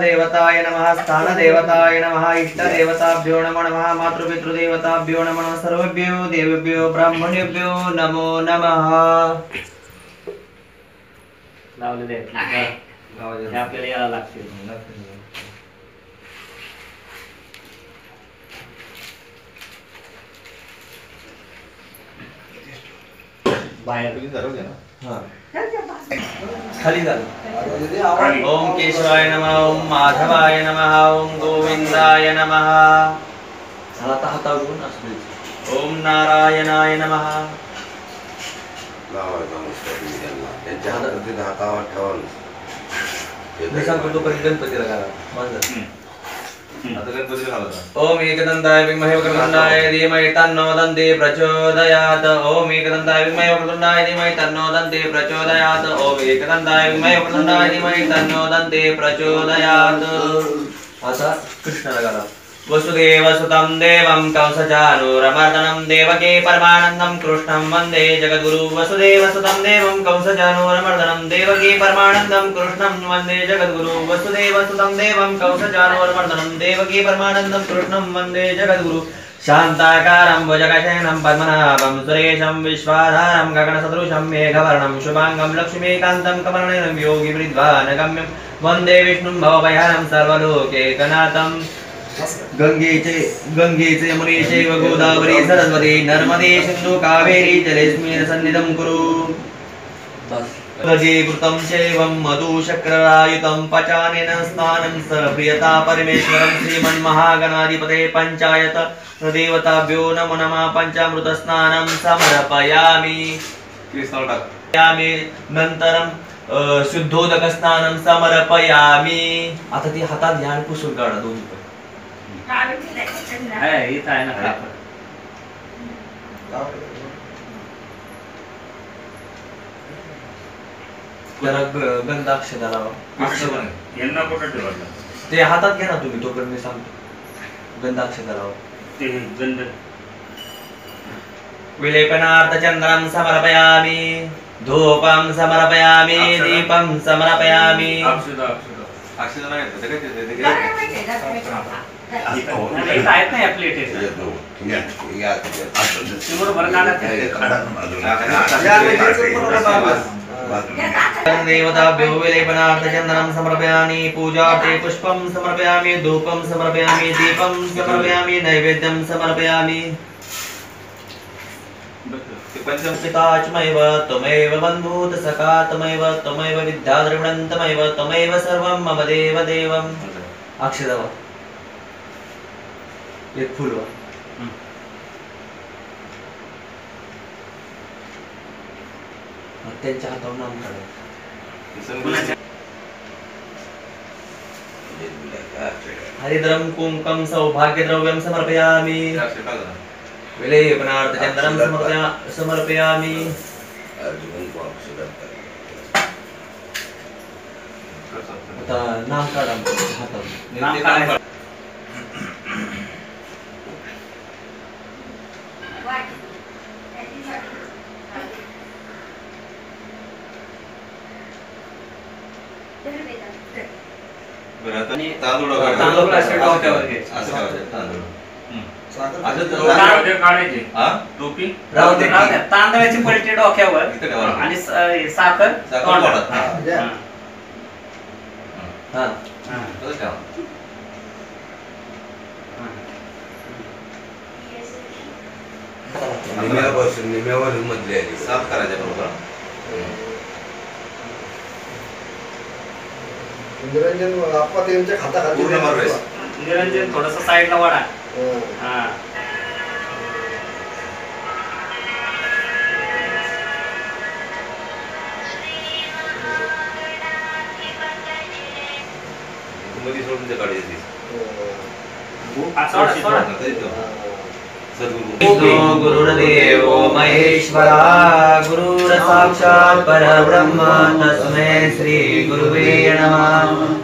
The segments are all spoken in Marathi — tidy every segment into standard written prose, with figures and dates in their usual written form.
देवताय नमः स्थान देवताय नमः इष्ट देवताभ्यो नमः मातृपितृदेवताभ्यो नमः सर्वेभ्यो देवेभ्यो ब्राह्मणेभ्यो नमो नमः। लावले दे आपल्याला यायला लागतील बाहेर खाली झालं। ओम केशवाय नमः ओम माधवाय नमः ओम गोविंदाय नमः। आता हातावरून असू ओम नारायणाय नमः। मी सांगतो तो गणपतीला घाला ओम एकदंताय विद्महे वक्रतुंडाय धीमहि तन्नो दन्ति प्रचोदयात्। ओम एकदंताय विद्महे वक्रतुंडाय धीमहि तन्नो दन्ति प्रचोदयात्। ओम एकदंताय विद्महे वक्रतुंडाय धीमहि तन्नो दन्ति प्रचोदयात्। असा कृष्णाला घाला। वसुदेवसुतं देवं कंसचानूरमर्दनं देवकी परमानन्दं कृष्णं वन्दे जगद्गुरु। वसुदेवसुतं देवं कंसचानूरमर्दनं देवकी परमानन्दं कृष्णं वन्दे जगद्गुरु। वसुदेवसुतं देवं कंसचानूरमर्दनं देवकी परमानन्दं कृष्णं वन्दे जगद्गुरु। शान्ताकारं भुजगशयनं पद्मनाभं सुरेशं विश्वाधारं गगनसदृशं मेघवर्णं शुभांगं लक्ष्मीकान्तं कमलनयनं योगिवृद्धानगम्यं वन्दे विष्णुं भवभयहरं सर्वलोकैकनाथं। गंगेचे यमुनेचे व गोदावरी सरस्वती नर्मदे सिंधु कावेरी जलेस्मिन् सन्निधं कुरु। भजे कृतं चैवं मधुशक्रायुतं पचानेन स्नानं स प्रियता परमेश्वरं श्रीमन्महागणाधिपते पंचायत देवताभ्यो नमो नमः। पंचामृत स्नानं समर्पयामि। नंतरं शुद्धोदक स्नानं समर्पयामि। आता ती हातात घ्या आणि पुसून काढा दोन्ही पण। इथं आहे ना जरा गंधाक्षता लावा ते हातात घ्या ना तुम्ही तोपर्यंत मी सांगतो। गंधाक्षता लावा ते गंध विलेपनार्थ चंद्रं समर्पयामि धूपं समर्पयामि दीपं समर्पयामि। अक्षता आहेत ना प्लेट देवताभ्यो विलेपनार्थ चंदनं समर्पयामि पूजार्थे पुष्पं समर्पयामि धूपं समर्पयामि दीपं समर्पयामि नैवेद्यं समर्पयामि। पिताचमैव त्वमेव बन्धुत सखा त्वमेव त्वमेव विद्याद्रविणं त्वमेव त्वमेव सर्वं मम देव देवम्। अक्षता एक फूल वा त्यांच्या हातावर नाम काढा। हरिद्रं कुंकं सौभाग्यद्रव्यं समर्पयामि विलेपनार्थ चंदनं समर्पयामि। आता नाम काढा हातावर। तांदूळ असे डोक्यावर घ्यायचे टोपी तांदळाची पलटी डोक्यावर आणि साखर तोंडात। निम्यावर मधले साफ करायच्या बरोबर। निरंजन आपा त्यांच्या खाताखाली निरंजन थोडस साईडला वाढा। मध्ये सोडून ते काढायची गुरुर्देवो महेश्वरा गुरुर्साक्षात् परब्रह्म तस्मै श्री गुरुवे नमः।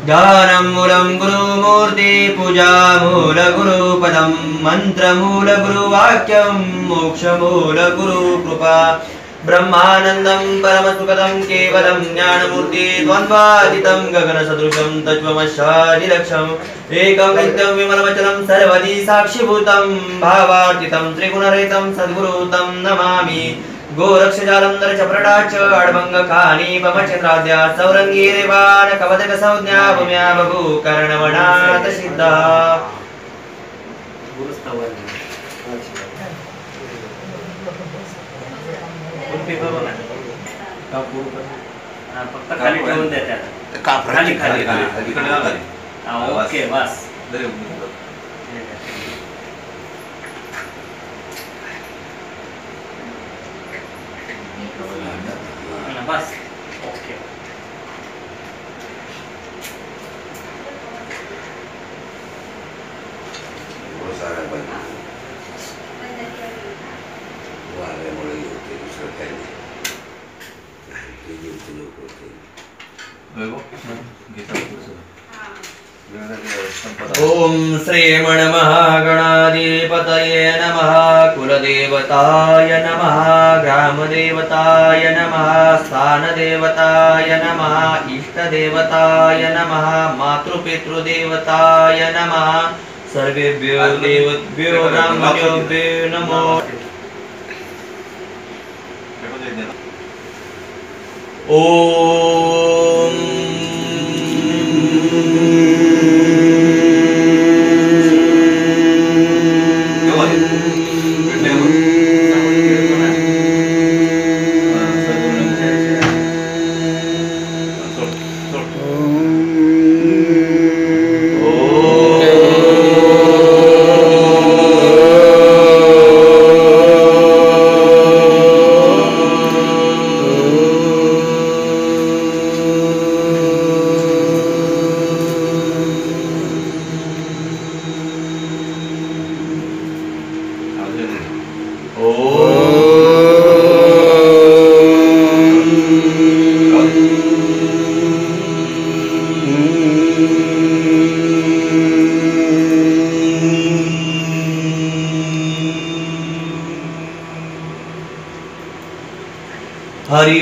ध्यानं मूलं गुरुमूर्ति पूजा मूल गुरुपदं मंत्र मूल गुरुवाक्यं मोक्ष मूल गुरुकृपा ब्रह्मानन्दं परमसुखदं केवलं ज्ञानमूर्ति द्वन्द्वातीतं गगनसदृशं तत्त्वमशादिलक्षम् एकं नित्यं विमलमचलं सर्वदि साक्षिभूतं भावातीतं त्रिगुणरहितं सद्गुरुतं नमामि गोरक्षजालं नरचप्रटाच अड्भङ्गखानि पमचन्द्राद्या सौरङ्गी रेवाण कवदकसंज्ञा भूम्या बभू कर्णवणात सिद्धा फक्त खाली ठेवून द्या त्याला खाली खाली ओके बस बस ओके ओम श्रीमण महागणाधिपतये नमः कुलदेवताय नमः ग्रामदेवताय नमः स्थानदेवताय नमः इष्टदेवताय नमः मातृपितृदेवताय नमः सर्वेभ्यो देवतेभ्यो ब्राह्मणेभ्यो नमो ओम हरि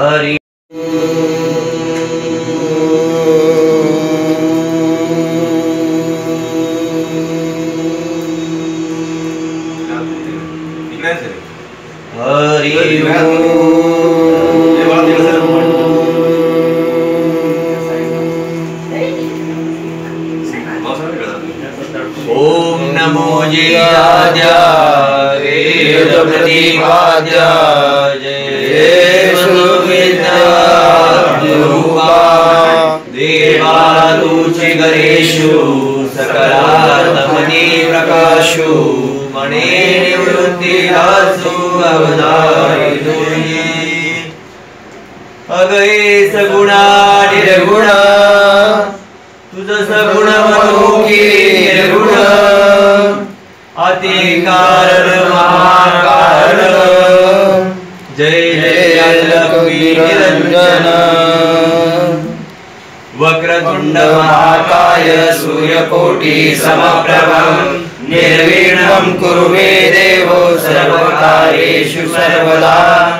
हरि ओम नमो जयाद्य वेद प्रतिपाद्य जय सुविद्यारूपा देवालुचि गणेशु सकलात्मनि प्रकाशु मणे निवृत्तिरासु अवधारितुये अगये सगुणा निर्गुणा तुझ सगुण मनोकी निर्गुण अति कारण महाकारण जय जय लक्ष्मी निरंजन वक्रतुंड महाकाय सूर्यकोटि समप्रभं निर्विघ्नं कुरु मे देवो सर्वकार्येषु सर्वदा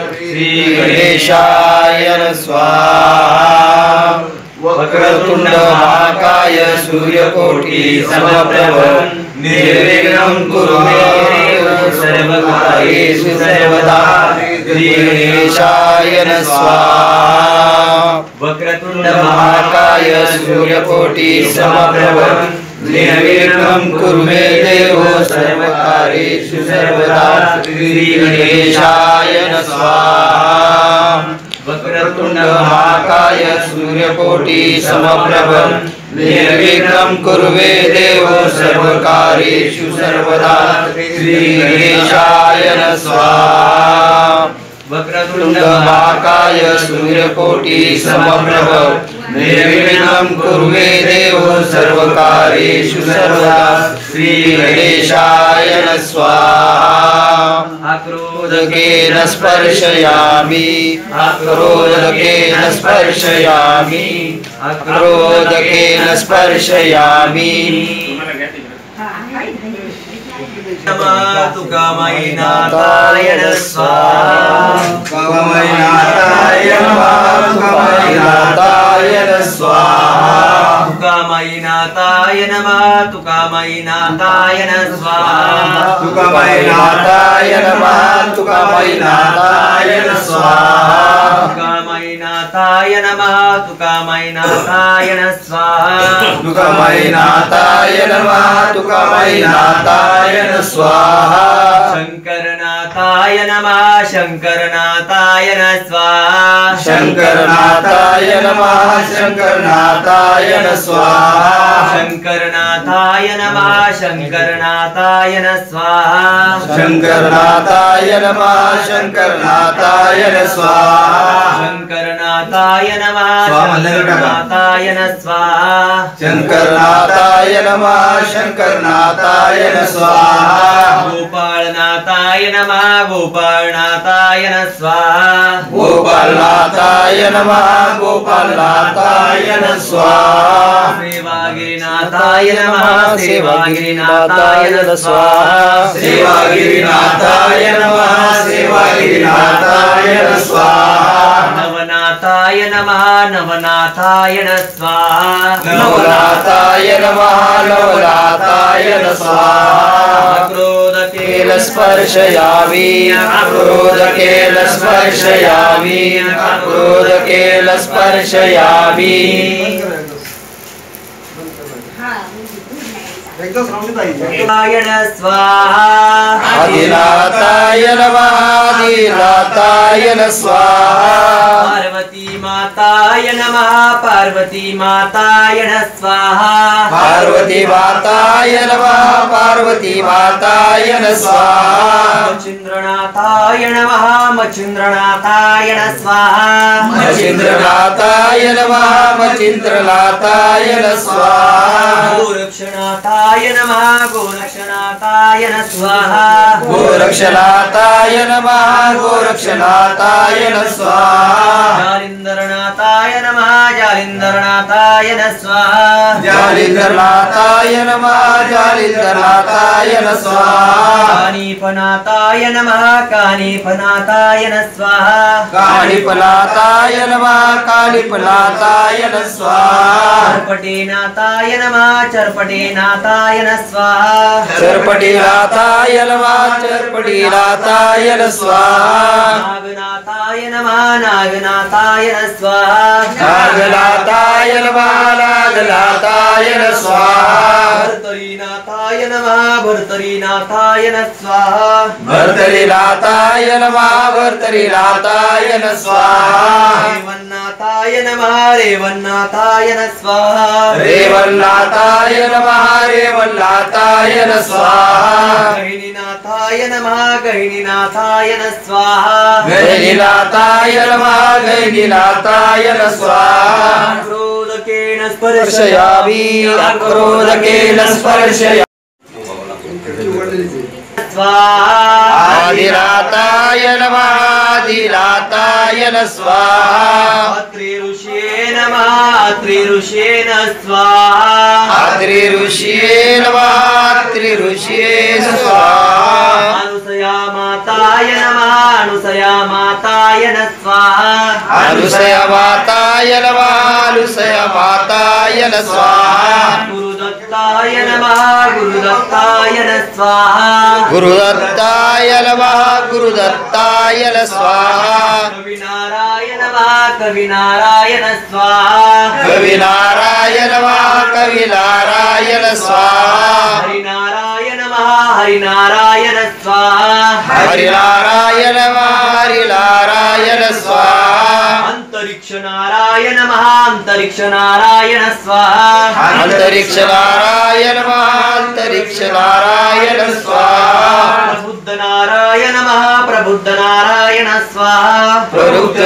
श्री गणेशाय स्वाहा वक्रतुंड महाकाय सूर्यकोटि समप्रभं निर्विघ्नं कुरु मे देव सर्वकार्येषु सर्वदा श्री गणेशाय स्वाहा वक्रतुंड महाकाय सूर्यकोटि समप्रभं निर्विघ्नं कुरु मे देव सर्वकार्येषु सर्वदा श्री गणेशाय स्वाहा वक्रतुंड महाकाय सूर्यकोटि समप्रभं निर्विघ्नं कुरु मे देव सर्वकार्येषु सर्वदा श्री गणेशाय स्वाहा वक्रतुंड महाकाय सूर्यकोटि समप्रभ निर्विघ्नं कुरु मे देव सर्वकार्येषु सर्वदा श्री गणेशाय नमः स्वाहा क्रोधकेन स्पर्शयामि क्रोधकेन स्पर्शयामि क्रोधकेन स्पर्शयामि तुकामयीनाथाय स्वाहा तुकामयीनाथाय स्वाहा तुकामयीनाथाय नमः तुकामयीनाथाय स्वाहा तुकामयीनाथाय नमः तुकामयीनाथाय स्वाहा तुकामयीनाथाय नमः तुकामयीनाथाय स्वाहा तुकामयीनाथाय नमः तुकामयीनाथाय स्वाहा शंकरनाथाय नमः शंकरनाथाय स्वाहा शंकरनाथाय नमः शंकरनाथाय स्वाहा शंकरनाथाय नमः शंकरनाथाय स्वाहा शंकरनाथाय नमः शंकरनाथाय स्वाहा शंकरनाथाय नमः शंकरनाथाय स्वाहा शंकरनाथाय नमः शंकरनाथाय स्वाहा गोपालनाथाय नमः गोपालनाथाय स्वाहा गोपालनाथाय नमः गोपालनाथाय स्वाहा सेवागिरिनाथाय नमः सेवागिरिनाथाय स्वाहा सेवागिरिनाथाय नमः सेवागिरिनाथाय स्वाहा नवनाथाय नमः नवनाथाय स्वाहा नवनाथाय नमः नवनाथाय स्वाहा क्रोधकेन स्पर्शयामि क्रोधकेन स्पर्शयामि क्रोधकेन स्पर्शयामि नारायण स्वाहा आदिनाथाय नमः आदिनाथाय स्वाहा पार्वती माताय नमः पार्वती माताय स्वाहा पार्वती माताय नमः पार्वती माताय स्वाहा मच्छिन्द्रनाथाय नमः मच्छिन्द्रनाथाय स्वाहा मच्छिन्द्रनाथाय नमः मच्छिन्द्रनाथाय स्वाहा गोरक्षनाथाय नमः गोरक्षनाथाय स्वाहा गोरक्षनाथाय नमः गोरक्षनाथाय स्वाहा जालिंदरनाथाय नमः जालिंदरनाथाय स्वाहा जालिंदरनाथाय नमः जालिंदरनाथाय स्वाहा कानीपनाथाय नमः कानीपनाथाय स्वाहा कालीपनाथाय नमः कालीपनाथाय स्वाहा चरपटेनाथाय नमः चरपटेनाथाय स्वाहा चरपटीनाथाय नमः चरपटीनाथाय स्वाहा नागनाथाय नमः नागनाथाय स्वाहा नागनाथाय नमः नागनाथाय स्वाहा भर्तरीनाथाय नमः भर्तरीनाथाय स्वाहा भर्तरीनाथाय नमः भर्तरीनाथाय स्वाहा रेवन्नाथाय नमः रेवन्नाथाय स्वाहा रेवन्नाथाय नमः रेवन्नाथाय स्वाहा गहिनीनाथाय नमः गहिनीनाथाय स्वाहा गहिनीनाथाय नमः गहिनीनाथाय स्वाहा क्रोधकेन स्पर्शयामि क्रोधकेन स्पर्शयामि स्वाहा आदिनाथाय नमः आदिनाथाय स्वाहा अत्रि ऋषिये नमः अत्रि ऋषिये स्वाहा अत्रि ऋषिये नमः अत्रि ऋषिये स्वाहा अनुसया माताय नमः अनुसया माताय स्वाहा अनुसया माताय नमः अनुसया माताय स्वाहा गुरुदत्ताय नमः गुरुदत्ताय स्वाहा गुरुदत्ताय नमः गुरुदत्ताय स्वाहा कविनाराय नमः कविनारायण स्वाहा कविनाराय नमः कविनारायण स्वाहा हरिनाराय नमः हरिनारायण स्वाहा हरिनारायण नमः हरिनारायण स्वाहा अंतरिक्ष नारायण नमः अंतरिक्ष नारायण स्वाहा अंतरिक्ष नारायण नमः अंतरिक्ष नारायण स्वाहा बुद्ध प्रबुद्ध नारायण महाप्रबुद्ध नारायण स्वाहा प्रबुद्ध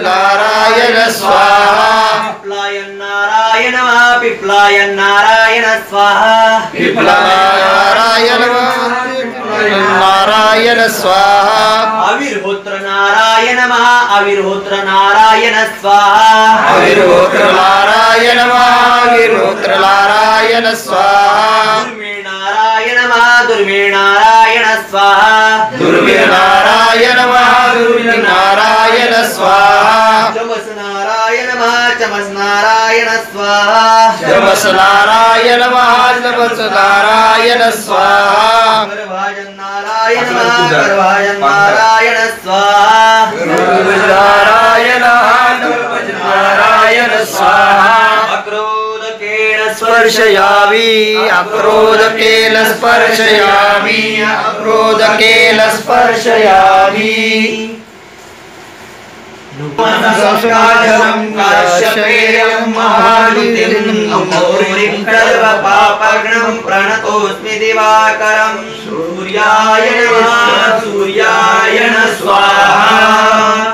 नारायण स्वाहा पिप्लायन नारायण पिप्लायन नारायण स्वाहा पिप्लायन नारायण स्वाहा अविर्होत्र नारायण अविर्होत्र नारायण स्वाहा अविर्होत्र नारायण स्वाहा दुर्वे नारायण स्वाहा दुर्वे नारायण स्वाहा चमस नारायण स्वाहा चमस नारायण स्वाहा गर्भाजन नारायण नारायण स्वाहा नारायण स्वाहा अक्रोधकेन स्पर्शयामि अक्रोधकेन स्पर्शयामि अक्रोधकेन स्पर्शयामि काश्यपेयं महानुतिम् अमौरिं सर्वपापघ्नं प्रणतोऽस्मि दिवाकरं सूर्याय नमः स्वाहा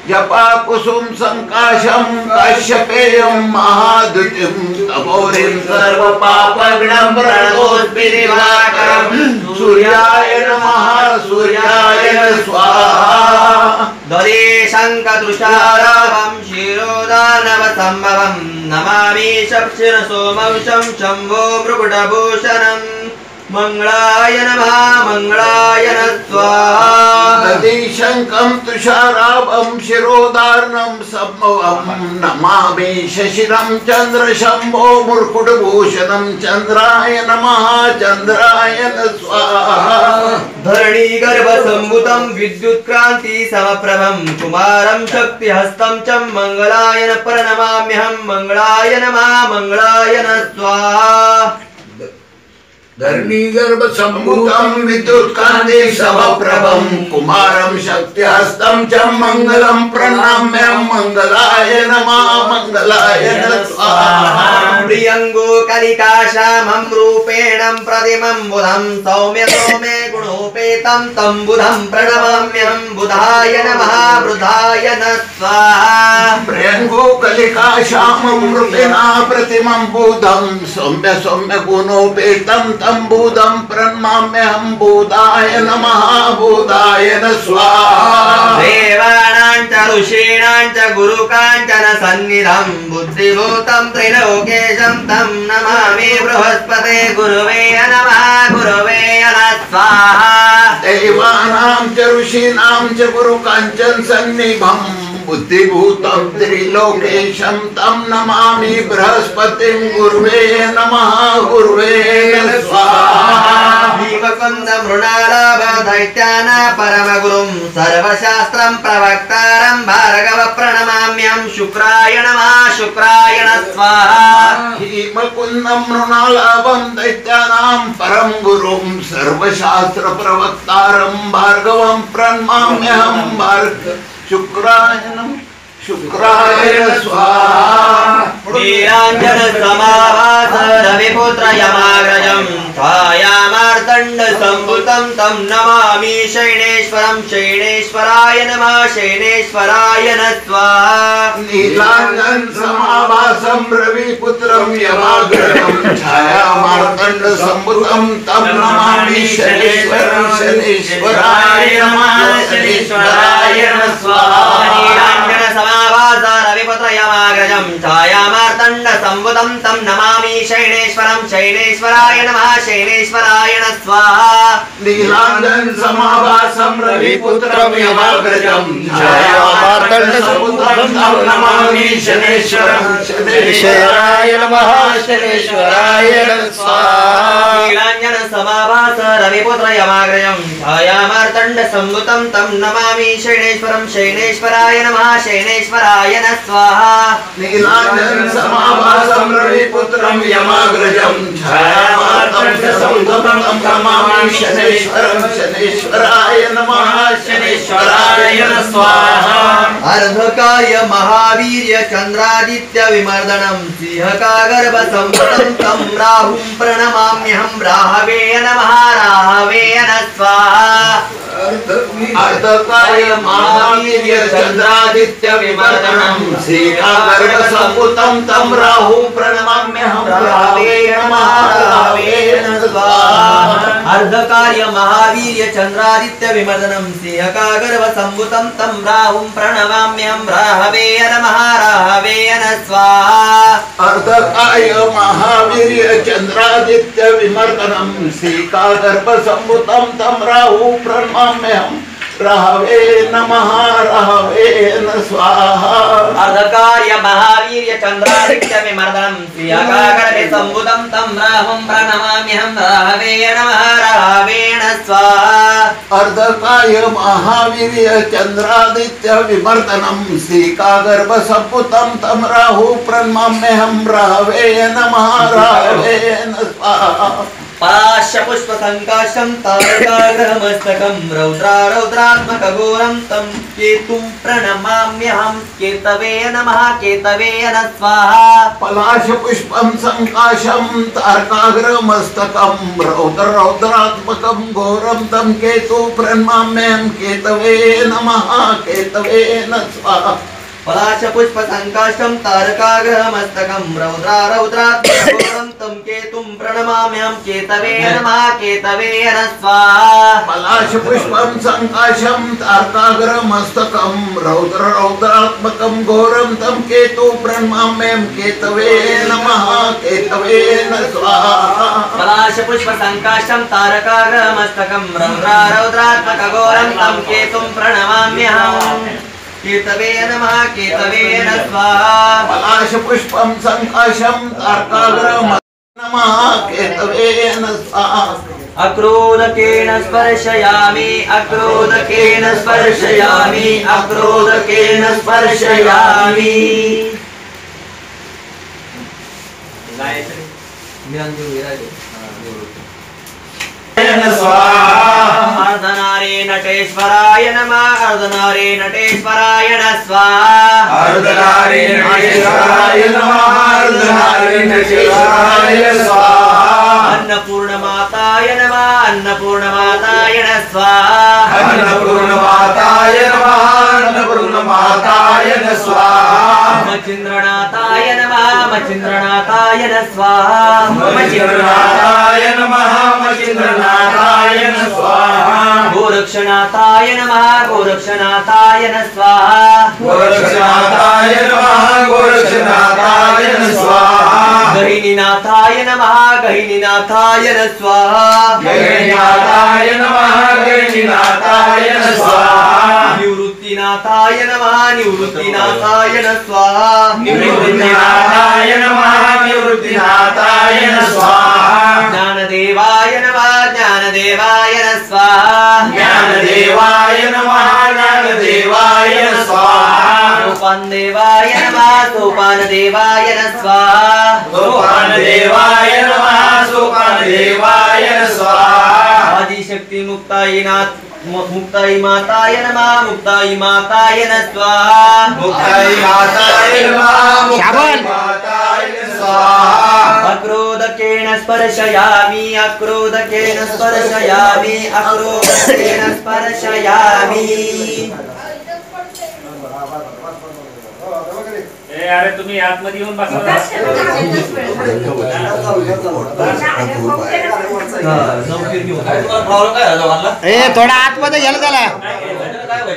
जपा कुसुम संकाशम काश्यपेयम महाद्युतिम तपोरिं सर्व पापघ्नं प्रणतोऽस्मि दिवाकरं सूर्याय नमः स्वाहा ददेशङ्कदृशारावं शिरोदार्णवसम्भवं नमामि शप्शिरसोमंशं शम्भो मृकुटभूषणम् मंगलाय नमः स्वाहा दधिशङ्कं तुषाराभं शिरोदार्णं सम्भवं नमामि शशिरं चन्द्रशम्भो मुर्कुटभूषणं चन्द्राय नमः स्वाहा धरणी गर्भसम्भूतं विद्युत्क्रान्ति समप्रभं कुमारं शक्तिहस्तं च मंगलाय प्रणमाम्यहं मंगलाय नमः स्वाहा धरणी गर्भ सम्भूतं विद्युत्कान्ति समप्रभं कुमारं शक्तिहस्तं च मंगलं प्रणम्यं मंगलाय नमः स्वाहा प्रियंगो कलिकाश्यामं रूपेण प्रतिमं बुधं सौम्य गुणोपेतं तं बुधं प्रणमाम्यहं बुधाय नमः स्वाहा प्रियंगो कलिकाश्यामं रूपेण प्रतिमं बुधं सौम्य गुणोपेतं तं बुधं प्रणमाम्यहं बुधाय नमः स्वाहा देवानां च ऋषीणां च गुरुकाञ्चन सन्निधं बुद्धिभूतं त्रिलोकेशं तं नमामि बृहस्पते गुरुवे नमः स्वाहा देवानां च ऋषीणां च गुरुकाञ्चन सन्निधं बुद्धिभूतं त्रिलोकेशं तं नमामि बृहस्पतिं गुरुवे नमः स्वाहा भीमकुन्द मृणालाभ दैत्यान परमगुरुं सर्वशास्त्रं प्रवक्तारं भार्गव प्रणमाम्यहं शुक्राय नमः स्वाहा भीमकुन्दं मृणालाभं दैत्यानां परं गुरुं सर्वशास्त्र प्रवक्तारं भार्गवं प्रणमाम्यहं शुक्राय स्वाहा नीलाञ्जन समाभास रविपुत्र यमाग्रजं छायामार्तण्ड सम्भुतं तं नमामि शयनेश्वराय नमः स्वाहा नीलाञ्जन समाभासं रविपुत्रं यमाग्रजं छायामार्तण्ड सम्भुतं तं नमामि शनेश्वराय नमः स्वाहा नीलाञ्जन समाभास रविपुत्र यमाग्रजं छायामार्तण्ड सम्भुतं तं नमामि शयनेश्वराय नमः स्वाहा नीलाञ्जन समाभासं रविपुत्रं यमाग्रजं छायामार्तण्ड सम्भुतं तं नमामि शनेश्वराय नमः स्वाहा नीलाञ्जन समाभास रविपुत्र यमाग्रजं छायामार्तण्ड सम्भुतं तं नमामि शयनेश्वराय नमः स्वाहा नीलाञ्जन समाभासं रविपुत्रं यमाग्रजं छायामार्तण्ड रौद्रं नमामि शनेश्वरं शनेश्वराय नमः शनेश्वराय स्वाहा अर्धकाय महावीर्य चंद्रादित्य विमर्दनं सिंहकागर्भ संवृतं तं राहुं प्रणमाम्यहं राहवे नमः राहवे स्वाहा अर्धकाय महावीर्य चंद्रादित्य विमर्दनं सिंहकागर्भ संवृतं तं राहुं प्रणमाम्यहं राहवे नमः राहवे स्वाहा अर्धकार्य महावीर्य चंद्रादित्य विमर्दनं सिंहकागर्भ संवृतं तं राहुं प्रणमाम्यहं राहवे नमः राहवे स्वाहा अर्धकाय महावीर्य चंद्रादित्य विमर्दनं सिंहकागर्भ संवृतं तं राहुं प्रणमाम्यहं राहवे नमः राहवे स्वाहा अर्धकार्य महावीर्य चंद्रादित्य विमर्दनं सिंहकागर्भ संवृतं तं राहुं प्रणमाम्यहं राहवे नमः राहवे स्वाहा अर्धकाय महावीर्य चंद्रादित्य विमर्दनं सिंहकागर्भ संवृतं तं राहुं प्रणमाम्यहं राहवे नमः राहवे स्वाहा पलाश्य पुष्प संकाशं तारकाग्रहमस्तकं रौद्रात्मकघोरं तं केतुं प्रणमाम्यहं केतवे नमः केतवे स्वाहा पलाश पुष्पं संकाशं तारकाग्रमस्तकं रौद्रात्मकं घोरं तं केतु प्रणमाम्यहं केतवे नमः केतवे स्वाहा पलाश पुष्प संकाशं तारकाग्रहमस्तकं रौद्रात्मकघोरं तं केतुं प्रणमाम्यहं केतवे नमः केतवे स्वाहा पलाश पुष्पं संकाशं तारकाग्रमस्तकं रौद्रात्मकं घोरं तं केतु प्रणमाम्यहं केतवे नमः केतवे स्वाहा पलाश पुष्प संकाशं तारकाग्रहमस्तकं रौद्रात्मकघोरं तं केतुं प्रणमाम्यहं केतवे नमः केतवे स्वाहा पलाश पुष्पं संकाशं तारकाग्रमस्तकं नमः केतवे स्वाहा अक्रोधकेन स्पर्शयामि अक्रोधकेन स्पर्शयामि अक्रोधकेन स्पर्शयामि अर्धनारे नटेश्वराय नमः अर्धनारे नटेश्वराय स्वाहा अर्धनारे नटेश्वराय नमः अर्धनारे नटेश्वराय स्वाहा अन्नपूर्णमाताय नमः अन्नपूर्णमाताय स्वाहा अन्नपूर्णमाताय नमः अन्नपूर्णमाताय स्वाहा मचिन्द्रनाथाय नमः मचिन्द्रनाथाय स्वाहा मचिन्द्रनाथाय नमः मचिन्द्रनाथाय स्वाहा गोरक्षनाथाय नमः गोरक्षनाथाय स्वाहा गोरक्षनाथाय नमः गोरक्षनाथाय स्वाहा गहिनीनाथाय नमः गहिनीनाथाय स्वाहा गहिनीनाथाय नमः गहिनीनाथाय स्वाहा निवृत्तिनाथाय नमः निवृत्तिनाथाय स्वाहा निवृत्तिनाथाय नमः निवृत्तिनाथाय स्वाहा ज्ञानदेवाय नमः ज्ञानदेवाय स्वाहा ज्ञानदेवाय नमः ज्ञानदेवाय स्वाहा सोपानदेवाय नमः सोपानदेवाय स्वाहा सोपानदेवाय नमः सोपानदेवाय स्वाहा आदिशक्ति मुक्तायिनाथ मुक्ताई माताय नमः मुक्ताई माताय स्वाहा मुक्ताई माताय नमः मुक्ताई माताय स्वाहा अक्रोधकेन स्पर्शयामि अक्रोधकेन स्पर्शयामि अक्रोधकेन स्पर्शयामि अरे तुम्ही आतमध्ये येऊन बसा थोडा आतमध्ये गेला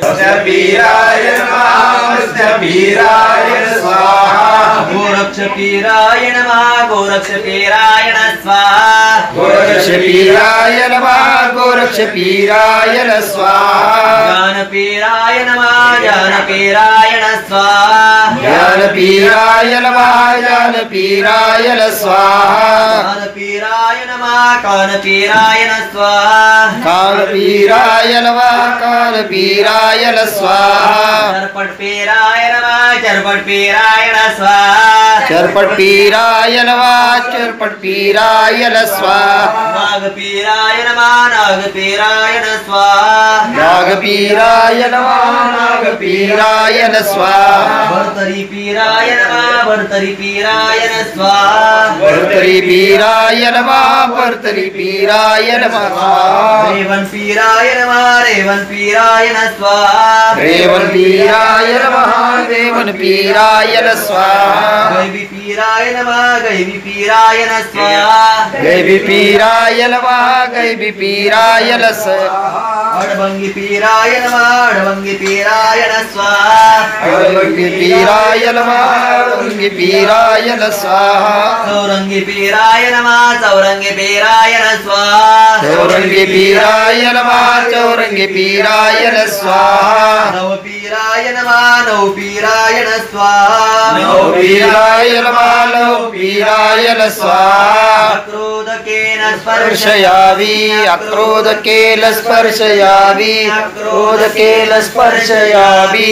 त्याला पीराय नमः पीराय स्वाहा गोरक्ष पीराय नमः गोरक्ष पीराय स्वाहा गोरक्ष पीराय नमः गोरक्ष स्पर्शपीराय स्वाहा ज्ञानपीराय नमः ज्ञानपीराय स्वाहा ज्ञानपीराय नमः ज्ञानपीराय स्वाहा कालपीराय नमः कालपीराय स्वाहा कालपीराय नमः कालपीराय स्वाहा चरपटपीराय नमः चरपटपीराय स्वाहा चरपटपीराय नमः चरपटपीराय स्वाहा नागपीराय नमः नागपीराय स्वाहा नागपीराय नमः नागपीराय स्वाहा भर्तरीपीराय नमः भर्तरीपीराय स्वाहा भर्तरीपीराय नमः भर्तरीपीराय स्वाहा रेवनपीराय नमः रेवनपीराय स्वाहा रेवनपीराय नमः रेवनपीराय स्वाहा गैवीपीराय नमः गैवीपीराय स्वाहा गैवीपीराय नमः गैवीपीराय स्वाहा अडभंगीपीराय नमः अडभंगीपीराय स्वाहा अडभंगीपीराय नमः अडभंगीपीराय स्वाहा चौरंगीपीराय नमः चौरंगीपीराय स्वाहा चौरंगीपीराय नमः चौरंगीपीराय स्वाहा नवपीराय नमः नवपीराय स्वाहा नवपीराय नमः नवपीराय स्वाहा क्रोधकेन स्पर्शयामि अक्रोधकेन स्पर्शयामि क्रोधकेन स्पर्शयामि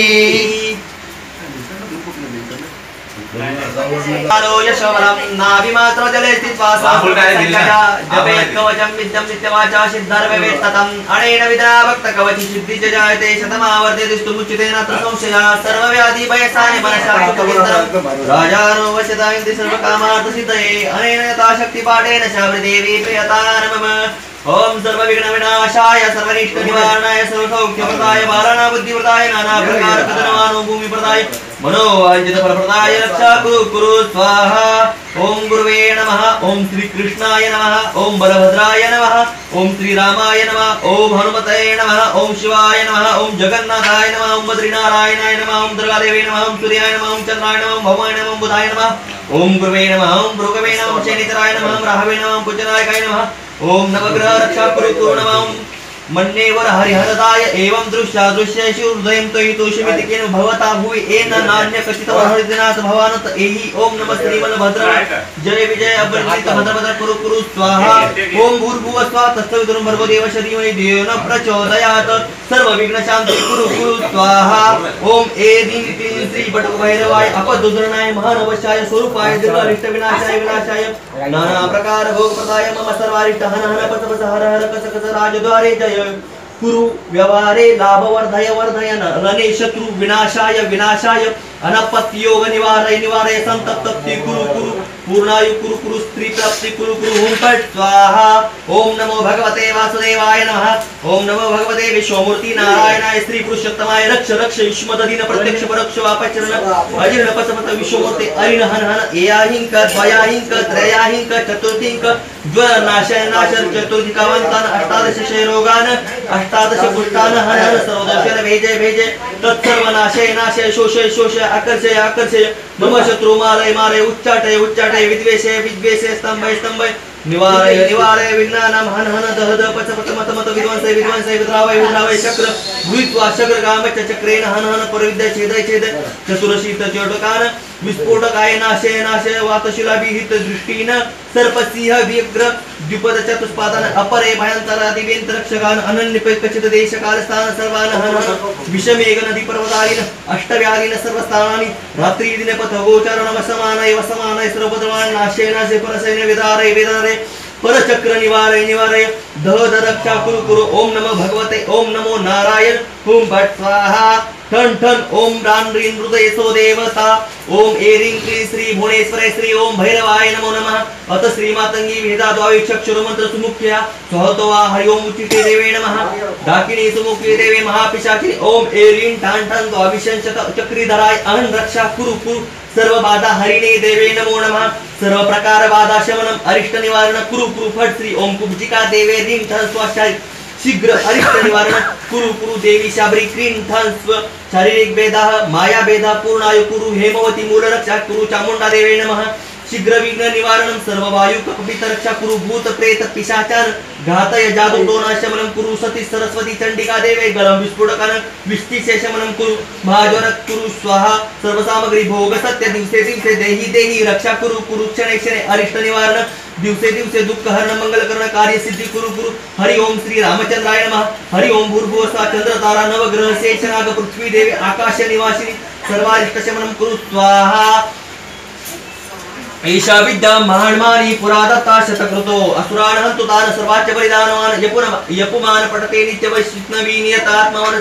यशवरं नाभिमात्र जले स्थित्वा जपेत् कवचं विद्यं नित्यवाचा सिद्धर्भवेत्ततम् अनेन विधा भक्तकवची सिद्धि च जायते शतमावर्ते दुष्टमुच्यते नात्र संशयः सर्वव्याधि भयसानि परशान्तविन्दरम् राजानो वशता इति सर्वकामार्थसिद्धये अनेन यथाशक्तिपाठेन शावृदेवी प्रियतान् मम ओम सर्वविघ्नविनाशाय सर्वनिष्ठनिवारणाय सर्वसौख्यप्रदाय बालानां बुद्धिप्रदाय नानाप्रकार कदनवानो भूमिप्रदाय मनोवाञ्छितफलप्रदाय रक्षा कुरु कुरु स्वाहा ओम गुरुवे नमः ओम श्रीकृष्णाय नमः ओम बलभद्राय नमः ओम श्रीरामाय नमः ओम हनुमते नमः ओम शिवाय नमः ओम जगन्नाथाय नमः ओम बद्रीनारायणाय नमः ओम दुर्गादेवी नमः ओम सूर्याय नमः ओम चंद्राय नमः ओम भवाय नमः ओम बुधाय नमः ओम गुरुवे नमः ओम भृगवे नमः ओम शनितराय नमः ओम राहवे नमः ओम पूजनायकाय नमः ओम नवग्रह रक्षा कुरु कुरु नमः मन्नेवर हरिहरदाय एवं दृश्यादृश्येषु हृदयं त्वयितोषमिति केन भवता भुवि एन नान्य कचितवहृदिनाथ भवानत एहि ओम नमः श्रीबलभद्र जय विजय अभ्रजित भद्रभद्र कुरु कुरु स्वाहा ओम भूर्भुवः स्वः तत्सवितुर् भर्गो देवस्य धीमहि धियो न प्रचोदयात् सर्वविघ्नशान्ति कुरु कुरु स्वाहा ओम ऐं क्लीं श्री बटुकभैरवाय अपदुद्रणाय महानवशाय स्वरूपाय दीर्घारिष्टविनाशाय विनाशाय नाना प्रकार भोगप्रदाय मम सर्वारिष्ट हन हन पच पच हर हर कस कस राजद्वारे जय कुरु व्यवहारे लाभ वर्धय वर्धयन रणे शत्रु विनाशाय विनाशाय अनपत्ति योग निवारय निवारय संतप्ति कुरु कुरु पूर्णायु कुरु कुरु स्त्री प्राप्ति कुरु कुरु ओम फट स्वाहा ओम नमो भगवते वासुदेवाय नमः ओम नमो भगवते विश्वमूर्ति नारायणाय श्री पुरुषोत्तमाय रक्ष रक्ष युष्मदधीन प्रत्यक्ष परोक्ष वापचरण अजीर्ण पचपत विश्वमूर्ति अरिण हन हन एयाहिंक द्वयाहिंक त्रयाहिंक चतुर्थिंक ज्वर नाशय नाशर चतुर्थिकावंतान अष्टादश क्षयरोगान अष्टादश पुष्टान हन हन सर्वदोषान भेजे भेजे तत्सर्व नाशय नाशय शोषय शोषय आकर्षय आकर्षय मम शत्रु मारय मारय उच्चाटय उच्चाटय विद्वेषय विद्वेषय स्तंभय स्तंभय निवारय निवारय विघ्नानां हन हन दह दह पच पच मत मत विध्वंसय विध्वंसय विद्रावय विद्रावय चक्र भूत्वा चक्र गामच चक्रेण हन हन परविद्य छेदय छेद चतुरशीत चोटकान विस्फोटकाय नाशय नाशय वातशिलाभिहित दृष्टीन सर्पसिंह व्यग्र द्विपद चतुष्पादन अपरे भयंतरादिवेंत रक्षकान अनन्य कचित देश काल स्थान सर्वान हन हन विषमेघ नदी पर्वतारिन अष्टव्याधिन सर्वस्थानानि रात्रि दिन पथ गोचरण वसमानय वसमानय सर्वद्रवान नाशय नाशय परसैन विदारय विदारय परचक्र निवारय निवारय दह दह रक्षा कुरु कुरु ओम नमो भगवते ओम नमो नारायण ओम भट स्वाहा ठन ठन ओम रान रीन हृदय सो देवता ओम ऐं क्लीं श्री भुवनेश्वराय श्री ओम भैरवाय नमो नमः अत श्री मातंगी वेदा द्वाविक्षर मंत्र सुमुख्या सहतवा हरि ओम उच्चिते देवे नमः डाकिनी सुमुखी देवे महापिशाचिनी ओम ऐं ठन ठन द्वाविशंशत चक्रीधराय अहं रक्षा कुरु कुरु सर्व बाधा हरिणे देवे नमो नमः सर्व प्रकार बाधा शमनम अरिष्ट निवारण कुरु कुरु फट श्री ओम कुब्जिका देवे रीं ठन स्वाशाय शीघ्र अरिष्ट निवारण कुरु कुरु देवी शाबरी क्रीं ठन स्व शारीरिक भेदा माया भेदा पूर्णायु कुरु हेमवती मूल रक्षा कुरु चामुंडा देवे नमः शीघ्र विघ्न निवारणं सर्व वायु कपित रक्षा कुरु भूत प्रेत पिशाचान घातय जादू दोनाशमनं कुरु सती सरस्वती चंडिका देवे गलम विस्फोटकान विष्टिशेषमनं कुरु महाज्वर कुरु स्वाहा सर्व सामग्री भोग सत्य दिवसे दिवसे देही देही रक्षा कुरु कुरु क्षणे क्षणे अरिष्ट निवारण दिवसे दिवसे दुःख हरण मंगल करण कार्य सिद्धि कुरु कुरु हरि ओम श्री रामचंद्राय नमः हरि ओम भूर्भुवः स्वः चंद्र तारा नवग्रह शेषनाग पृथ्वी देवी आकाश निवासिनी सर्वारिष्ट शमनं कुरु स्वाहा ईशा विद्या महान्मानी पुरादत्ता शतकृतो असुरान् हन्तु तान् सर्वाच्च बलिदानवान् यपुमान पठते नित्यवैष्णवी नियतात्मवन्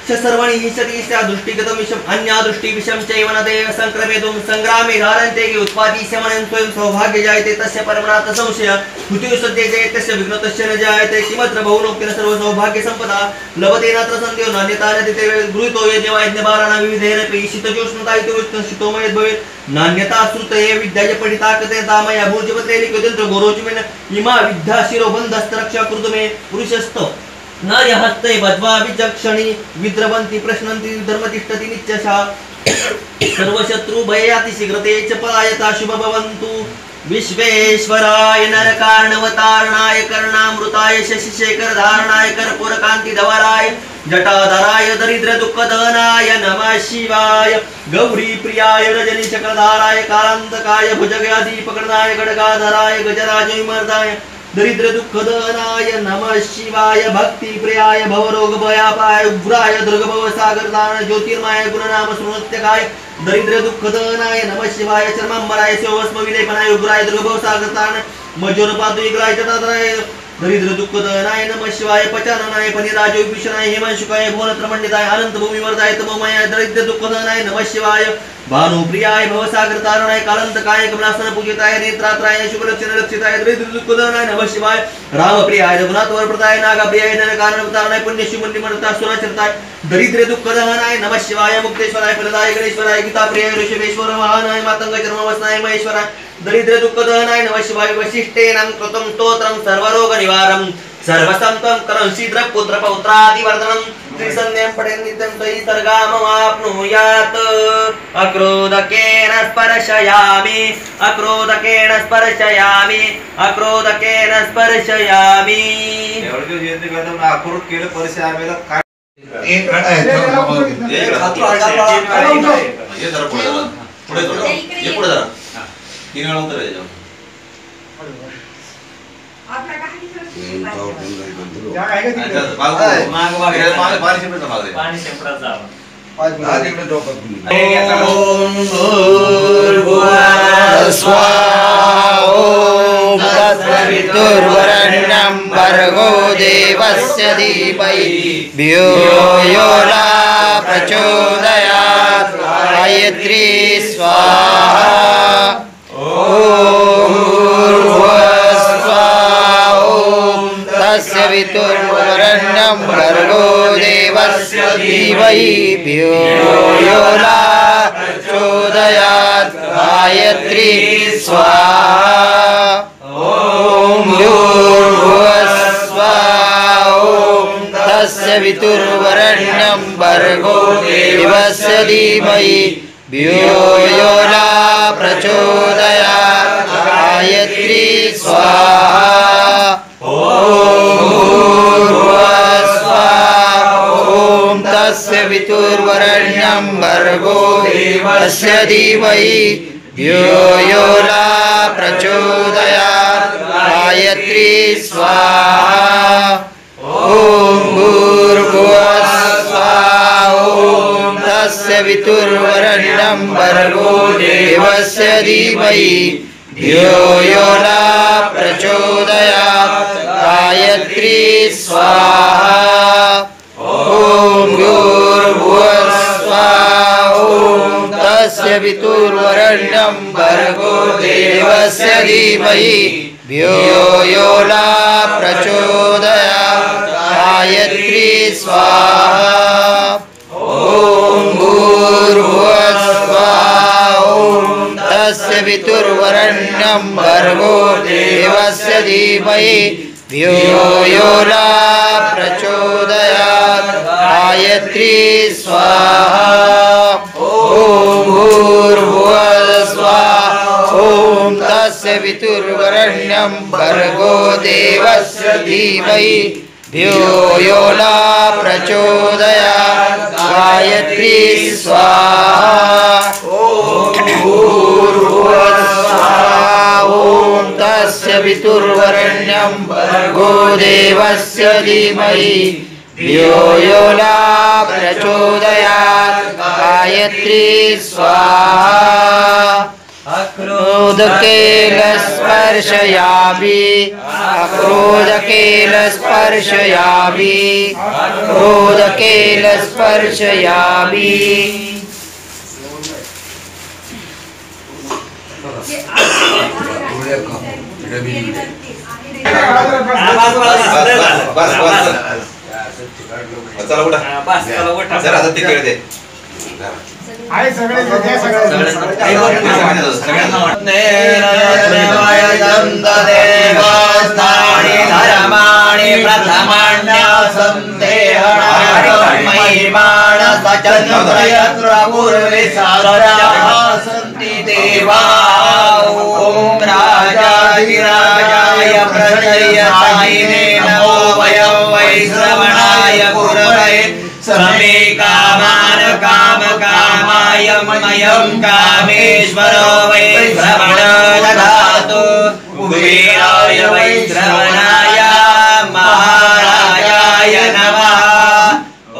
सर्वाणि हिंसति दृष्टिगतं विषम अन्या दृष्टि विषम चैव न देव संक्रमेतुं संग्रामे धारन्ते कि उत्पादी शमनं स्वयं सौभाग्य जायते तस्य परमनाथ संशय मृत्यु सद्य जयतस्य विघ्नतस्य न जायते किमत्र बहुलोकेन सर्व सौभाग्य संपदा लभते नात्र सन्देहो नान्यता न दिते गृहीतो यज्ञवायज्ञभाराणां विविधेन प्रीषितजोष्णता इति उष्णशितोमयद् भवेत् नान्यता श्रुतये विद्याय पठिता कृते तामया भूर्जपत्रे लिखितन्त्र गोरोचमेन इमा विद्या शिरोबन्धस्तरक्षा कृतु मे पुरुषस्तो न यहस्ते बद्वा विचक्षणी विद्रवन्ति प्रश्नन्ति धर्मतिष्ठति नित्यशा सर्वशत्रु भयाति शीघ्रते च पलायता शुभ भवन्तु विश्वेश्वराय नरकार्णवतारणाय करुणामृताय शशिशेखर धारणाय कर्पूरकान्ति धवलाय जटाधराय दरिद्र दुःखदहनाय नमः शिवाय गौरी प्रियाय रजनी चक्रधाराय कालान्तकाय भुजगदीपकर्णाय खड्गाधराय गजराज विमर्दाय दरिद्र दुःखदहनाय नमः शिवाय भक्ति प्रियाय भवरोग भयापाय उग्राय दुर्गभव सागरदान ज्योतिर्मय गुणनाम स्मृत्यकाय दरिद्र दुःखदहनाय नमः शिवाय चर्मांबराय सेवस्म विलेपनाय उग्राय दुर्गभव सागरदान मजोरपादुग्राय जटाधराय दरिद्र दुःखदहनाय नमः शिवाय पचाननाय पनिराजो विभीषणाय हेमंशुकाय भुवनत्रमंडिताय अनंत भूमिवर्धाय तमोमयाय दरिद्र दुःखदहनाय नमः शिवाय भानुप्रियाय भवसागर तारणाय कालंतकाय कमलासन पूजिताय नेत्रात्राय शुभलक्षण रक्षिताय दरिद्र दुःखदहनाय नमः शिवाय रामप्रियाय रघुनाथ वरप्रदाय नागप्रियाय नरकारणवतारणाय पुण्यशुमन्निमनता सुराचरताय दरिद्र दुःखदहनाय नमः शिवाय मुक्तेश्वराय फलदाय गणेश्वराय गीताप्रियाय ऋषभेश्वर महानाय मातंग जन्मवसनाय महेश्वराय दरिद्र दुःखदहनाय नमः शिवाय वशिष्ठेन कृतं स्तोत्रं सर्वरोग निवारणं सर्वसंतं करं शीघ्र पुत्र पौत्रादि वर्धनं त्रिसन्ध्यं पठेन् नित्यं तयि सर्गामवाप्नुयात् अक्रोधकेन स्पर्शयामि अक्रोधकेन स्पर्शयामि अक्रोधकेन स्पर्शयामि एवढं जे येते का ना अक्रोध केलं परिसे आम्हाला काय एक घडा आहे हे जरा पुढे जरा हे पुढे जरा तीन वेळा उत्तर द्यायचं पाणी शेंपडात जावं ओम तत्सवितुर्वरेण्यं भर्गो देवस्य धीमहि धियो यो न प्रचोदयात् गायत्री स्वाहा ओम भूर्भुवस्सुवः ओम तत्सवितुर्वरेण्यं भर्गो देवस्य धीमहि धियो यो न प्रचोदयात् गायत्री स्वाहा ओम भूर्भुवस्सुवः ओम तत्सवितुर्वरेण्यं भर्गो देवस्य धीमहि धियो यो न प्रचोदयात् गायत्री स्वाहा ओम भूर्भुवस्सुवः ओम तत्सवितुर्वरेण्यं भर्गो देवस्य धीमहि धियो यो न प्रचोदयात् गायत्री स्वाहा ओम भूर्भुवस्सुवः ओम तत्सवितुर्वरेण्यं भर्गो देवस्य धीमहि धियो यो न प्रचोदयात् गायत्री स्वाहा ओम भूर्भुवस्सुवः ओम तत्सवितुर्वरेण्यं भर्गो देवस्य धीमहि धियो यो न प्रचोदयात् गायत्री स्वाहा ओम भूर्भुवस्सुवः ओम तत्सवितुर्वरेण्यं भर्गो देवस्य धीमहि धियो यो न प्रचोदयात् गायत्री स्वाहा ओम भूर्भुवस्सुवः ओम वितुर्वरेण्यं भर्गो देवस्य धीमहि धियो यो न प्रचोदयात् गायत्री स्वाहा ॐ तस्य वितुर्वरेण्यं भर्गो देवस्य धीमहि धियो यो न प्रचोदयात् गायत्री स्वाहा अक्रोधकेलस्पर्शयामि अक्रोधकेलस्पर्शयामि अक्रोधकेलस्पर्शयामि चला उठा जरा आता तिकडे दे आहे सगळे देवास्तानि धर्माणि प्रथमाण्यसन्देहणामहिमाण सचन्द्रयत्रपूर्वे सन्ति देवा ॐ राजाधिराजाय प्रजयतायिने नमो वयं वै श्रवणाय गुरवे समे कामान काम कामाय मयं कामेश्वरो वै श्रवण ददातु कुबेराय वै श्रवणाय महाराजाय नमः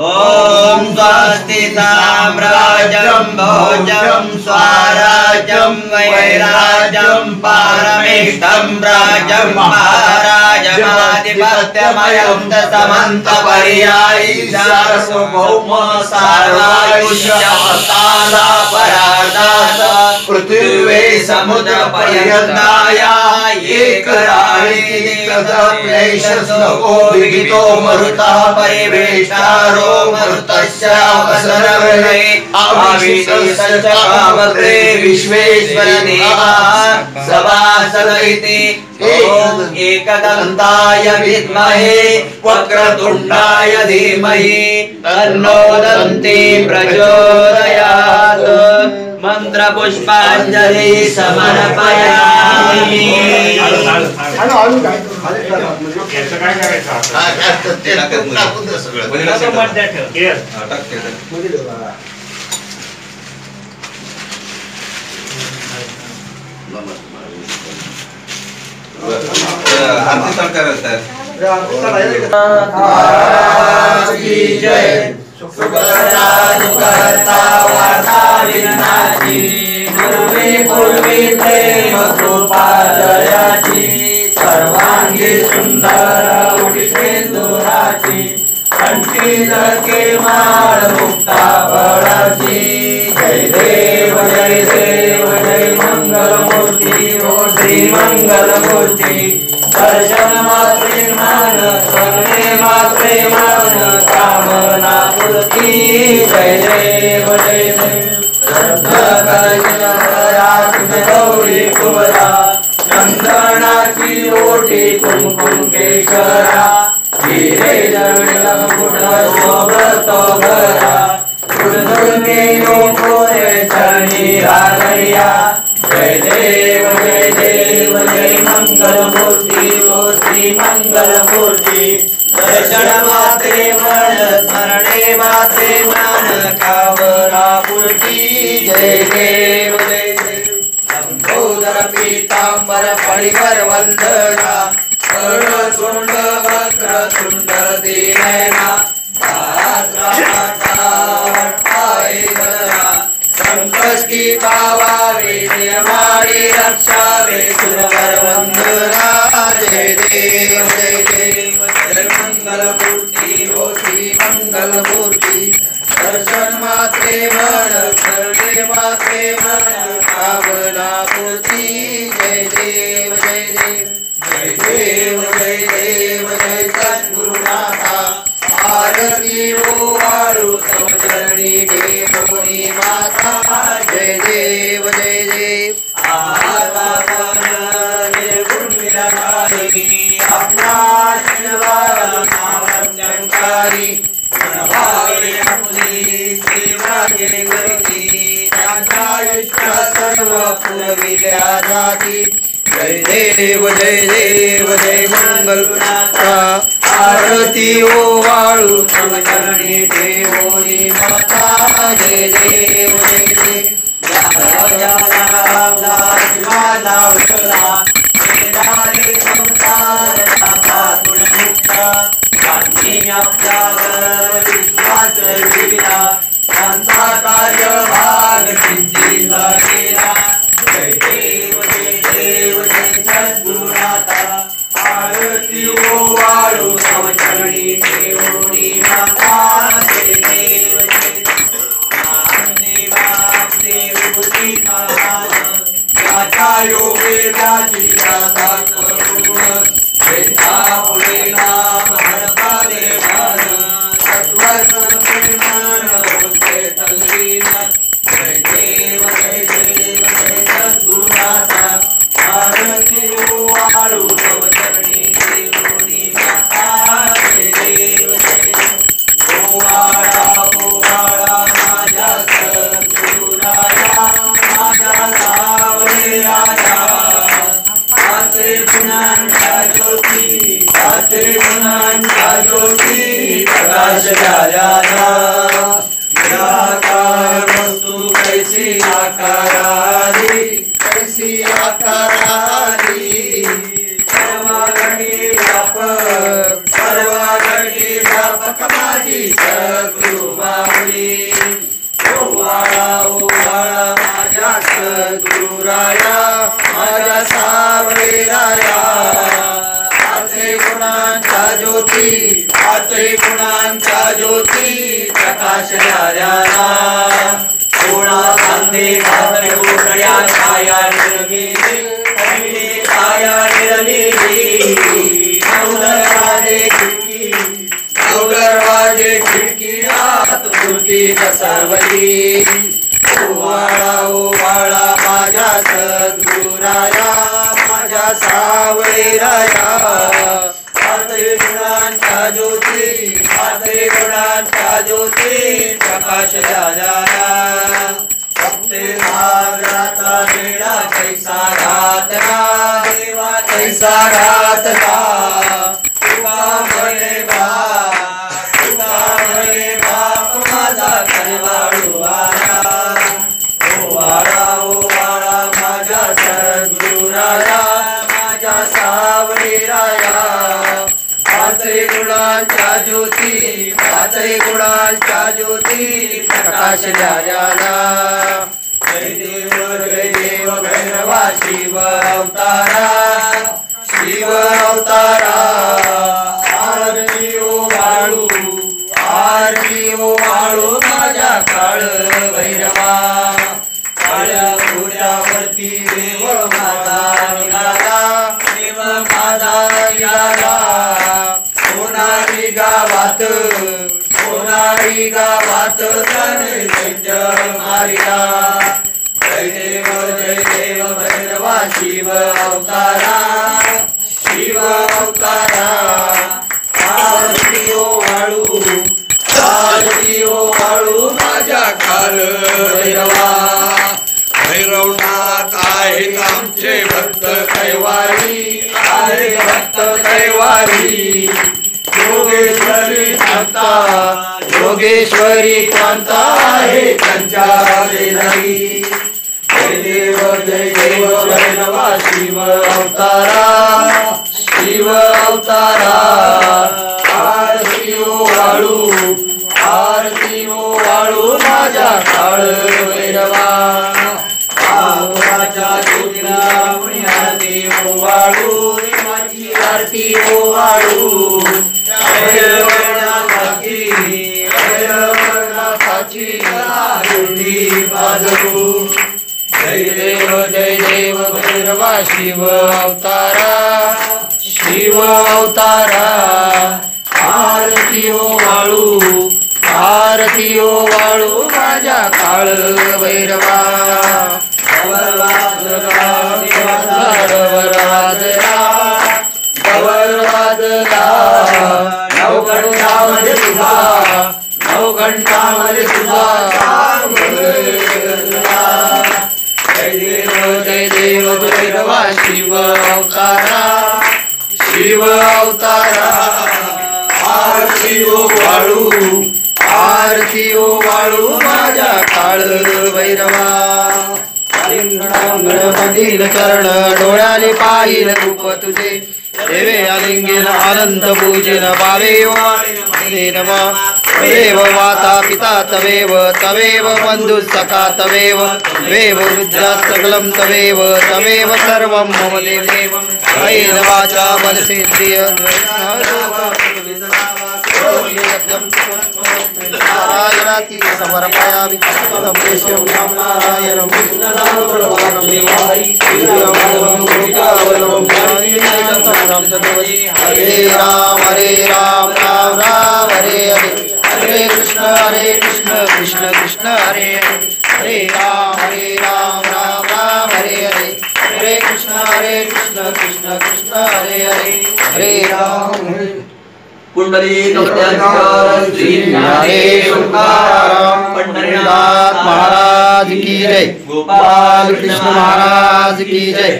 ॐ स्वस्ति साम्राज्यं भोजं स्वराज्यं वैराज्यं पारमेष्ठं राज्यं महाराजमाधिपत्यमयं दशमन्तपर्यायी सार्वभौम सर्वायुष्यमस्तादापरार्धात् पृथिवे समुद्रपर्यन्ताय एकराणिको विहितो मरुतः परिवेष्टारो मरुतस्य अवसरवे आविष्टस्य विश्वेश्वर देवः सभासद इति एकदन्ताय विद्महे वक्रतुण्डाय धीमहि तन्नो दन्ति प्रचोदयात् मंत्रपुष्पांजलि समर्पयामि याचं काय करायचं आरती सरकार जय सुखकर्ता दुःखहर्ता वार्ता विघ्नाची पूर्वे पूर्वी प्रेम कृपा दयाची सर्वांगी सुंदर उठिसेंदुराची कंठी जळके माळ मुक्ता फळाची जय देव जय देव जय मंगलमूर्ती ओ श्री मंगलमूर्ती दर्शन मात्रे मान सर्वे मात्रे मान कामना पूर्ती जय देव जय देव गौरी कुमरा चंदनाची ओटी कुमकुम केशरा हिरे जळलं कुठ शोभत भरा गुणगुणके लोकोरे चरणी रागया जय देव जय मंगलमूर्ती ओ श्री मंगलमूर्ती दर्शन मात्रे मन स्मरणे मात्रे मन कामना पूर्ती जय देव लंबोदर पीतांबर फणिवर वंदना कर्णशृंग वक्रतुंड दीनयना संकष्टी पावावे नियमाणी रक्षावे सुरवर वंदना जय देव जय मंगलमूर्ती ओ श्री मंगलमूर्ती दर्शन मात्रे मन करणे मात्रे मन कामना पूर्ती जय देव जय देव जय देव जय सद्गुरुनाथा आरती ओ वारु समचरणी देवोनी माता जय देव निर्गुण निराकारी अपना शिवार नामज्ञानकारी गुणभावे अपनी सेवा के करती सर्व पुरविद्या जाती जय देव जय मंगल आरती ओ वाळू तव चरणी देवोरी माता जय देव कार्य भाग सिद्धीला केला जय देव जय सद्गुरुनाथा आरती ओ वाळू तव चरणी देवोरी माता जय देव योगे व्याजी दाता करुण वेदा पुढे नाम हरपा देवान सत्वर प्रेमान होते तल्लीन जय देव जय सद्गुरुनाथा आरती ओ वाळू तव चरणी देवोरी माता जय देव ओ वाळा माझ्या सद्गुरुराया माझ्या सावळेराया पाचे गुणांच्या ज्योती प्रकाश झाल्याना निराकार वस्तू कैसी आकाराली सर्वाघटी व्यापक माझी सद्गुरु माऊली ओ वाळा माझ्या सद्गुरुराया माझ्या सावळेराया पाचे गुणांच्या ज्योती प्रकाश झाल्याना थोडा सांदे घातले गोठड्या छाया निर्मिली छाया निर्मिली नऊ दरवाजे खिडकी आत खुर्ची पसरवली ओ वाळा माझ्या सद्गुरुराया माझ्या सावळेराया पाचे गुणांच्या ज्योती प्रकाश झाल्याना फक्ते सागराचा बेडा कैसा घातला देवा कैसा घातला तुका म्हणे बाप माझा कनवाळू आला ओ वाळा माझ्या सद्गुरुराया माझ्या सावळेराया पाचे गुणांच्या ज्योती प्रकाश झाल्याना जय देव भैरवा शिव अवतारा आरती ओ वाळू माझ्या काळ भैरवा काळ्या घोड्यावरती देव माझा निघाला सोनारी गावात त्याने दैत्य मारिला जय देव भैरवा शिव अवतारा आरती ओ वाळू माझ्या काल भैरवा भैरवनाथ आहेत आमचे भक्त कैवारी योगेश्वरी कांता आहे त्यांच्या शेजारी जय देव भैरवा शिव अवतारा आरती ओ वाळू माझ्या काळ भैरवा पावाच्या ज्योतीला आरती ओ वाळू माझी आरती ओ वाळू जय देव भैरवा शिव अवतारा आरती ओ वाळू माझ्या काळ भैरवा नवघंटामध्ये तुझा जय देव भैरवा शिव अवतारा शिव अवतारा आरती ओ वाळू माझ्या काळ भैरवा मधील चरण डोळ्याले पाहिल रूप तुझे देवे आलिंगेन आनंद पूजन भावे नम तवेव माता पिता तवेव तवेव बंधु सखा तवेव तवेव रुद्रात् सकलं तवेव तवेव सर्वं मम देव कायेन वाचा मनसेन्द्रिय नारायणाति समर्पयामि तमेशं नारायणं हरे राम राम राम हरे हरे हरे कृष्ण कृष्ण कृष्ण हरे हरे राम राम राम हरे हरे हरे कृष्ण कृष्ण कृष्ण हरे हरे हरे राम पंढरीनाथ महाराज की जय गोपाल कृष्ण महाराज की जय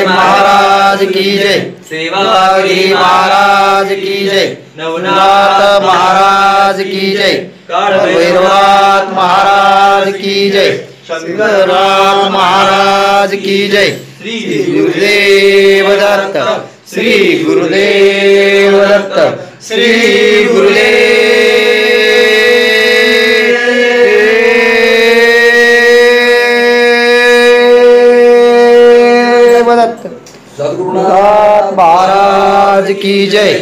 महाराज की जय सेवागिरी महाराज की जय नवनाथ महाराज की जय भैरवनाथ महाराज की जय शंकरनाथ महाराज की जय श्री गुरुदेव दत्त श्री गुरुदेव दत्त श्री गुरुदेव दत्त सद्गुरुनाथ महाराज की जय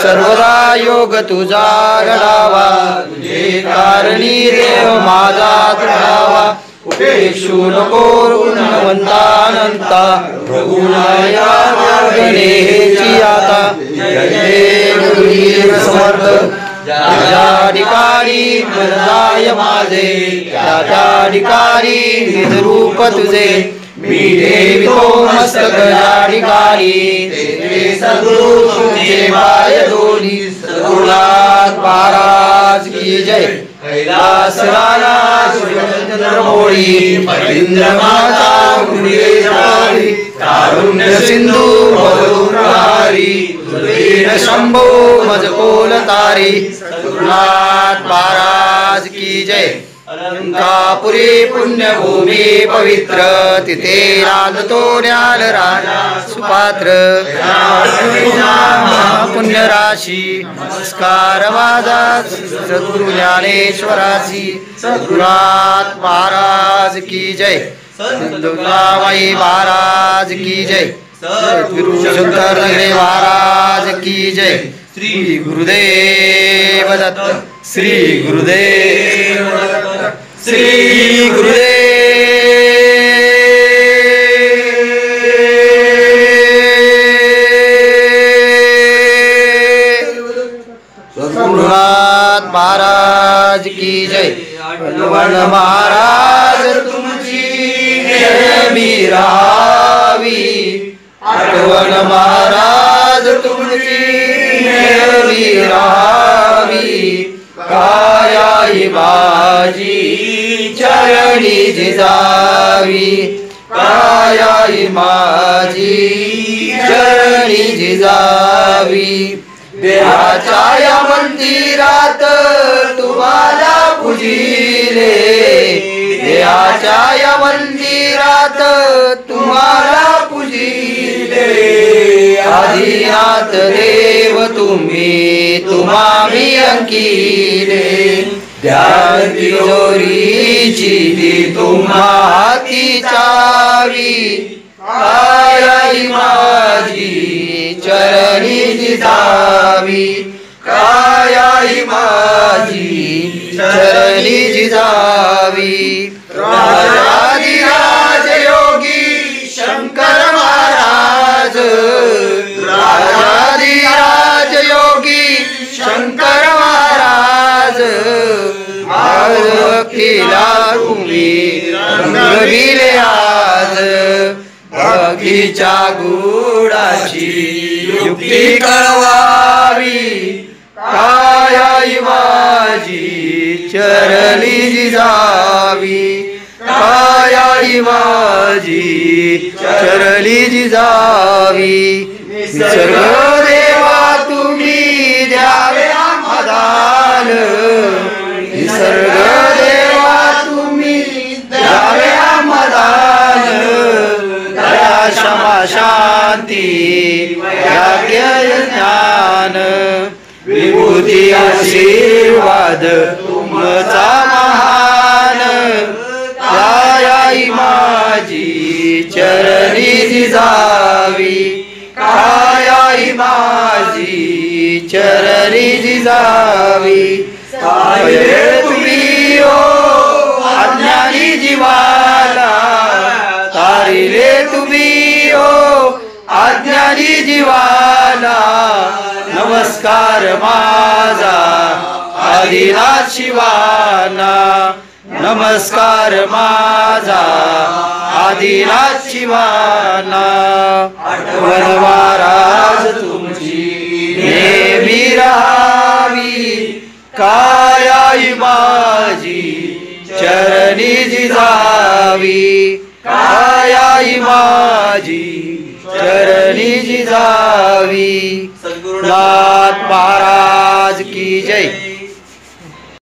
सर्वदा योग तुझा घडावा तुझे कारणी देव माझा घडावा उपेक्षू नको गुणवंतानंता रघुनाया मार्गनेची आता जय गुरुवीर समर्थ ज्या ठिकाणी जाय माझे त्या ठिकाणी निज रूप तुझे मी देवितो मस्तक या ठिकाणी सद्गुरु तुझे पाय दोन्ही सद्गुरुनाथ महाराज की जय कैलास राणा चंद्रमोळी इंद्र माता मुंडेश्वरी कारुण्य सिंधू मधुरारी वीर शंभो मजकोल तारी सद्गुरुनाथ महाराज की जय अलंकापुरी पुण्यभूमी पवित्र तिथे रांधतो ज्ञान राजा सुपात्र पुण्य राशी नमस्कार माझा सद्गुरु ज्ञानेश्वराची सद्गुरुनाथ महाराज की जय दुर्गामाई महाराज की जय सद्गुरु शंकर महाराज की जय श्री गुरुदेव दत्त श्री गुरुदेव दत्त श्री सद्गुरुनाथ महाराज की जय भगवान महाराज तुमची मीरावी आठवण महाराज तुमची मीरावी कायाई माझी चरणी जिजावी कायाई माझी चरणी जिजावी देहाच्या या मंदिरात तुम्हाला पूजिले देहाच्या या मंदिरात तुम्हाला पूजिले आदिनाथ देव तुम्ही तुम्हामी अंकिले ध्यान तिजोरीची ती तुम्हा हाती चावी कायाई माझी चरणी जिजावी कायाई माझी चरणी जिजावी राजाधिराज योगी शंकर महाराज राजाधिराज योगी शंकर महाराज भक्तीला तुम्ही रंगविले आज भक्तीच्या गुडाची युक्ती कळवावी कायाई माझी चरणी जिजावी कायाई कायाई माझी चरणी जिजावी निसर्ग देवा तुम्ही द्यावे आम्हादान निसर्ग देवा तुम्ही द्यावे आम्हादान दया क्षमा शांती वैराग्य ज्ञान विभूती आशीर्वाद तुमचा महान कायाई माझी चरणी जिजावी कायाई माझी चरणी जिजावी तारिले तुम्ही ओ अज्ञानी जीवाला तारिले तुम्ही ओ अज्ञानी जीवाला नमस्कार माझा आदिनाथ शिवाना नमस्कार माझा आदिनाथ शिवाना आठवण महाराज तुमची नेहमी राहावी कायाई माझी चरणी जिजावी कायाई माझी